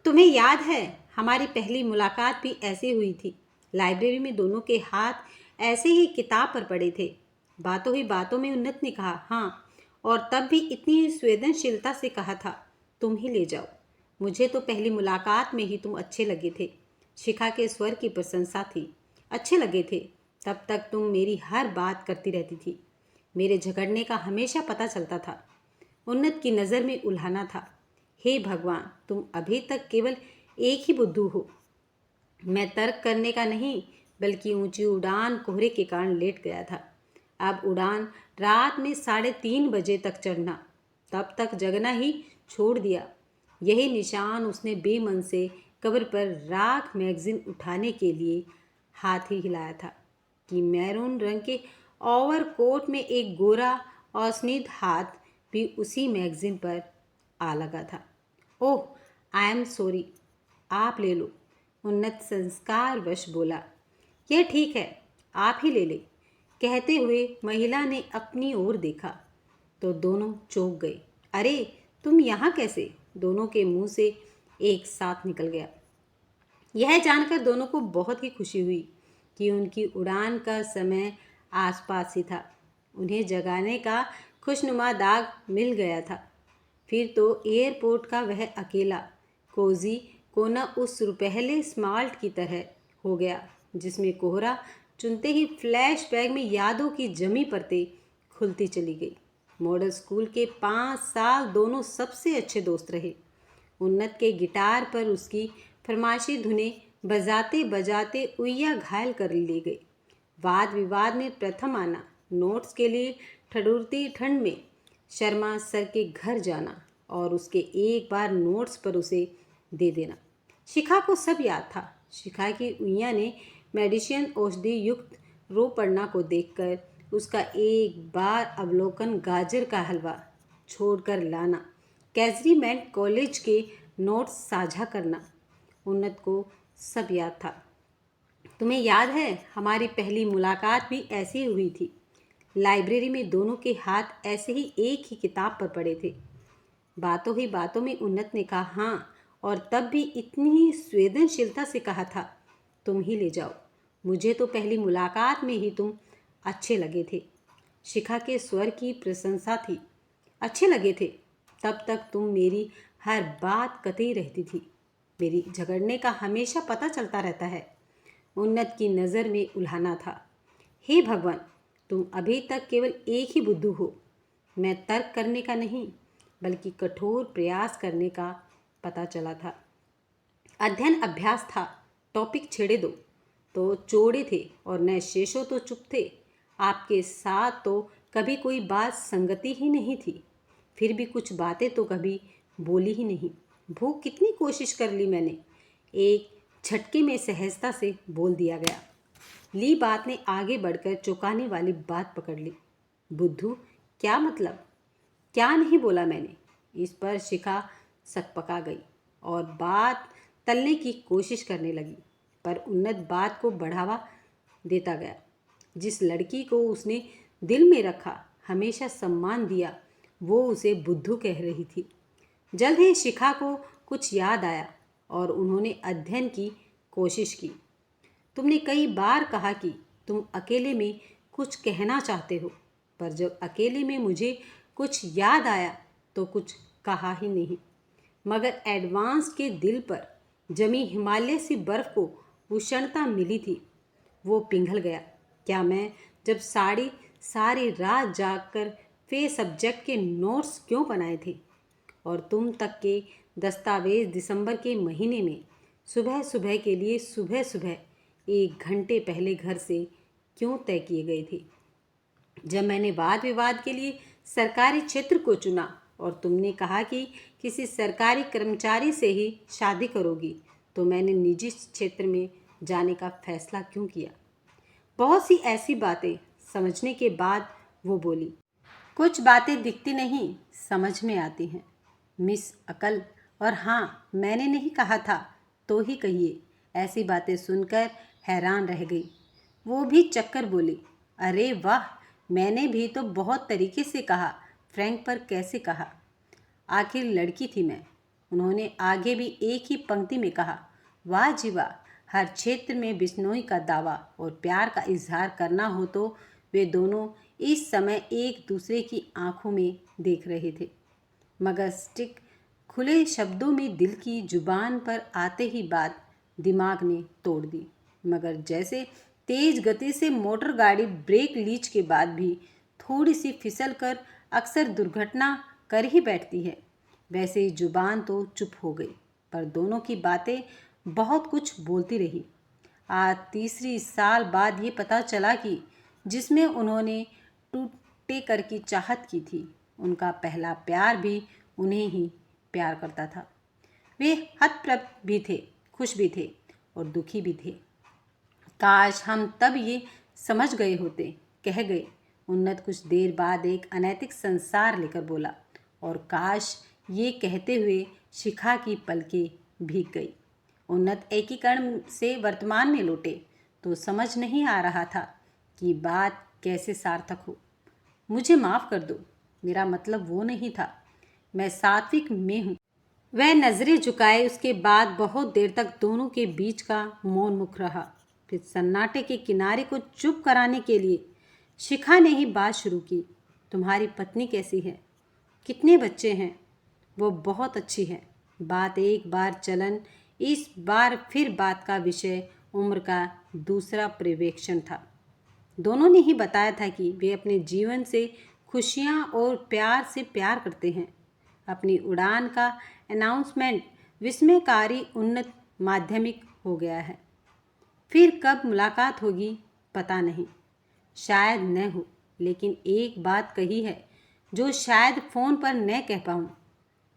तुम्हें याद है हमारी पहली मुलाकात भी ऐसे हुई थी। लाइब्रेरी में दोनों के हाथ ऐसे ही किताब पर पड़े थे। बातों ही बातों में उन्नत ने कहा हाँ, और तब भी इतनी संवेदनशीलता से कहा था तुम ही ले जाओ। मुझे तो पहली मुलाकात में ही तुम अच्छे लगे थे। शिखा के स्वर की प्रशंसा थी। अच्छे लगे थे। तब तक तुम मेरी हर बात करती रहती थी। मेरे झगड़ने का हमेशा पता चलता था। उन्नत की नज़र में उल्हाना था। हे भगवान, तुम अभी तक केवल एक ही बुद्धू हो। मैं तर्क करने का नहीं, बल्कि ऊंची उड़ान कोहरे के कारण लेट गया था। अब उड़ान रात में 3:30 बजे तक चढ़ना, तब तक जगना ही छोड़ दिया। यही निशान उसने बेमन से कब्र पर राख मैगजीन उठाने के लिए हाथ ही हिलाया था कि मैरून रंग के ओवरकोट में एक गोरा और स्निग्ध हाथ भी उसी मैगजीन पर आ लगा था। ओह, आई एम सॉरी, आप ले लो। उन्नत संस्कारवश बोला। यह ठीक है, आप ही ले ले। कहते हुए महिला ने अपनी ओर देखा तो दोनों चौंक गए। अरे, तुम यहाँ कैसे? दोनों के मुंह से एक साथ निकल गया। यह जानकर दोनों को बहुत ही खुशी हुई कि उनकी उड़ान का समय आसपास ही था। उन्हें जगाने का खुशनुमा दाग मिल गया था। फिर तो एयरपोर्ट का वह अकेला कोजी कोना उस रुपहले स्मार्ट की तरह हो गया जिसमें कोहरा चुनते ही फ्लैश बैग में यादों की जमी परतें खुलती चली गई। मॉडल स्कूल के 5 साल दोनों सबसे अच्छे दोस्त रहे। उन्नत के गिटार पर उसकी फरमाइशी धुनें बजाते बजाते उइया घायल कर ले गई। वाद विवाद में प्रथम आना, नोट्स के लिए ठडुरती ठंड में शर्मा सर के घर जाना और उसके एक बार नोट्स पर उसे दे देना। शिखा को सब याद था। शिखा की उइया ने मेडिसिन औषधि युक्त रो पड़ना को देखकर उसका एक बार अवलोकन, गाजर का हलवा छोड़कर लाना, कैजरीमेंट कॉलेज के नोट्स साझा करना, उन्नत को सब याद था। तुम्हें याद है हमारी पहली मुलाकात भी ऐसी हुई थी। लाइब्रेरी में दोनों के हाथ ऐसे ही एक ही किताब पर पड़े थे। बातों ही बातों में उन्नत ने कहा हाँ, और तब भी इतनी ही संवेदनशीलता से कहा था तुम ही ले जाओ। मुझे तो पहली मुलाकात में ही तुम अच्छे लगे थे। शिखा के स्वर की प्रशंसा थी। अच्छे लगे थे। तब तक तुम मेरी हर बात कतई रहती थी। मेरी झगड़ने का हमेशा पता चलता रहता है। उन्नत की नज़र में उल्हाना था। हे भगवान, तुम अभी तक केवल एक ही बुद्धू हो। मैं तर्क करने का नहीं, बल्कि कठोर प्रयास करने का पता चला था। अध्ययन अभ्यास था। टॉपिक छेड़े दो तो चौड़े थे और न शेषों तो चुप थे। आपके साथ तो कभी कोई बात संगति ही नहीं थी। फिर भी कुछ बातें तो कभी बोली ही नहीं। भूख कितनी कोशिश कर ली मैंने, एक झटके में सहजता से बोल दिया गया। ली बात ने आगे बढ़कर चौंकाने वाली बात पकड़ ली। बुद्धू, क्या मतलब? क्या नहीं बोला मैंने? इस पर शिखा सकपका गई और बात तलने की कोशिश करने लगी, पर उन्नत बात को बढ़ावा देता गया। जिस लड़की को उसने दिल में रखा, हमेशा सम्मान दिया, वो उसे बुद्धू कह रही थी। जल्द ही शिखा को कुछ याद आया और उन्होंने अध्ययन की कोशिश की। तुमने कई बार कहा कि तुम अकेले में कुछ कहना चाहते हो, पर जब अकेले में मुझे कुछ याद आया तो कुछ कहा ही नहीं। मगर एडवांस के दिल पर जमी हिमालय सी बर्फ को उष्णता मिली थी। वो पिघल गया। क्या मैं जब सारी रात जागकर फे सब्जेक्ट के नोट्स क्यों बनाए थे, और तुम तक के दस्तावेज दिसंबर के महीने में सुबह सुबह के लिए सुबह सुबह 1 घंटे पहले घर से क्यों तय किए गए थे? जब मैंने वाद विवाद के लिए सरकारी क्षेत्र को चुना और तुमने कहा कि किसी सरकारी कर्मचारी से ही शादी करोगी, तो मैंने निजी क्षेत्र में जाने का फैसला क्यों किया? बहुत सी ऐसी बातें समझने के बाद वो बोली। कुछ बातें दिखती नहीं, समझ में आती हैं मिस अकल। और हाँ, मैंने नहीं कहा था तो ही कहिए। ऐसी बातें सुनकर हैरान रह गई। वो भी चक्कर बोली। अरे वाह, मैंने भी तो बहुत तरीके से कहा। फ्रैंक पर कैसे कहा? आखिर लड़की थी मैं। उन्होंने आगे भी एक ही पंक्ति में कहा, वाह जी वाह, हर क्षेत्र में बिश्नोई का दावा और प्यार का इजहार करना हो तो वे दोनों इस समय एक दूसरे की आंखों में देख रहे थे। मगर स्टिक खुले शब्दों में दिल की जुबान पर आते ही बात दिमाग ने तोड़ दी। मगर जैसे तेज गति से मोटर गाड़ी ब्रेक लीच के बाद भी थोड़ी सी फिसल कर अक्सर दुर्घटना कर ही बैठती है, वैसे ही जुबान तो चुप हो गई, पर दोनों की बातें बहुत कुछ बोलती रही। आज तीसरी साल बाद ये पता चला कि जिसमें उन्होंने टूटे कर की चाहत की थी, उनका पहला प्यार भी उन्हें ही प्यार करता था। वे हतप्रभ भी थे, खुश भी थे और दुखी भी थे। काश हम तब ये समझ गए होते, कह गए। उन्नत कुछ देर बाद एक अनैतिक संसार लेकर बोला, और काश ये कहते हुए शिखा की पलकें भीग गई। उन्नत एकीकरण से वर्तमान में लौटे तो समझ नहीं आ रहा था कि बात कैसे सार्थक हो। मुझे माफ़ कर दो, मेरा मतलब वो नहीं था, मैं सात्विक में हूँ। वह नज़रें झुकाए उसके बाद बहुत देर तक दोनों के बीच का मौन मुख रहा। फिर सन्नाटे के किनारे को चुप कराने के लिए शिखा ने ही बात शुरू की, तुम्हारी पत्नी कैसी है, कितने बच्चे हैं? वो बहुत अच्छी है। बात एक बार चलन, इस बार फिर बात का विषय उम्र का दूसरा पर्यवेक्षण था। दोनों ने ही बताया था कि वे अपने जीवन से खुशियाँ और प्यार से प्यार करते हैं। अपनी उड़ान का अनाउंसमेंट विस्मयकारी उन्नत माध्यमिक हो गया है। फिर कब मुलाकात होगी पता नहीं, शायद न हो, लेकिन एक बात कही है जो शायद फ़ोन पर न कह पाऊँ।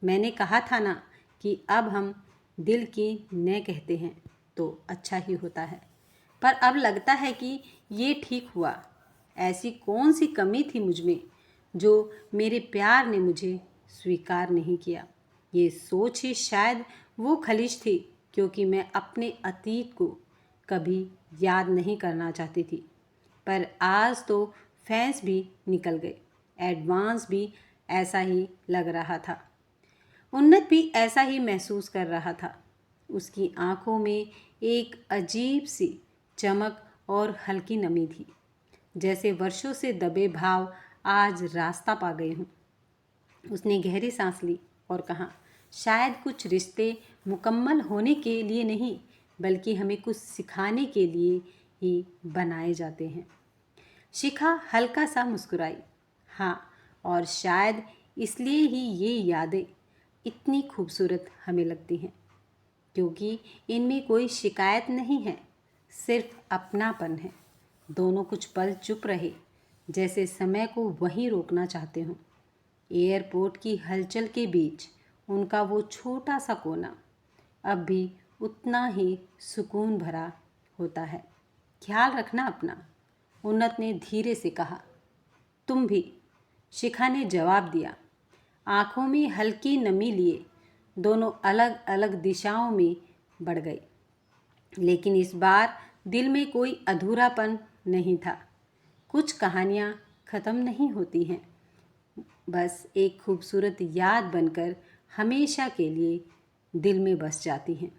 मैंने कहा था ना कि अब हम दिल की न कहते हैं तो अच्छा ही होता है, पर अब लगता है कि ये ठीक हुआ। ऐसी कौन सी कमी थी मुझ में जो मेरे प्यार ने मुझे स्वीकार नहीं किया। ये सोच ही शायद वो खलिश थी, क्योंकि मैं अपने अतीत को कभी याद नहीं करना चाहती थी। पर आज तो फैंस भी निकल गए, एडवांस भी ऐसा ही लग रहा था। उन्नत भी ऐसा ही महसूस कर रहा था। उसकी आंखों में एक अजीब सी चमक और हल्की नमी थी, जैसे वर्षों से दबे भाव आज रास्ता पा गए हों। उसने गहरी सांस ली और कहा, शायद कुछ रिश्ते मुकम्मल होने के लिए नहीं, बल्कि हमें कुछ सिखाने के लिए ही बनाए जाते हैं। शिखा हल्का सा मुस्कुराई, हाँ, और शायद इसलिए ही ये यादें इतनी खूबसूरत हमें लगती हैं, क्योंकि इनमें कोई शिकायत नहीं है, सिर्फ अपनापन है। दोनों कुछ पल चुप रहे, जैसे समय को वहीं रोकना चाहते हों। एयरपोर्ट की हलचल के बीच उनका वो छोटा सा कोना अब भी उतना ही सुकून भरा होता है। ख्याल रखना अपना, उन्नत ने धीरे से कहा। तुम भी, शिखा ने जवाब दिया। आँखों में हल्की नमी लिए दोनों अलग अलग दिशाओं में बढ़ गए, लेकिन इस बार दिल में कोई अधूरापन नहीं था। कुछ कहानियाँ ख़त्म नहीं होती हैं, बस एक खूबसूरत याद बनकर हमेशा के लिए दिल में बस जाती हैं।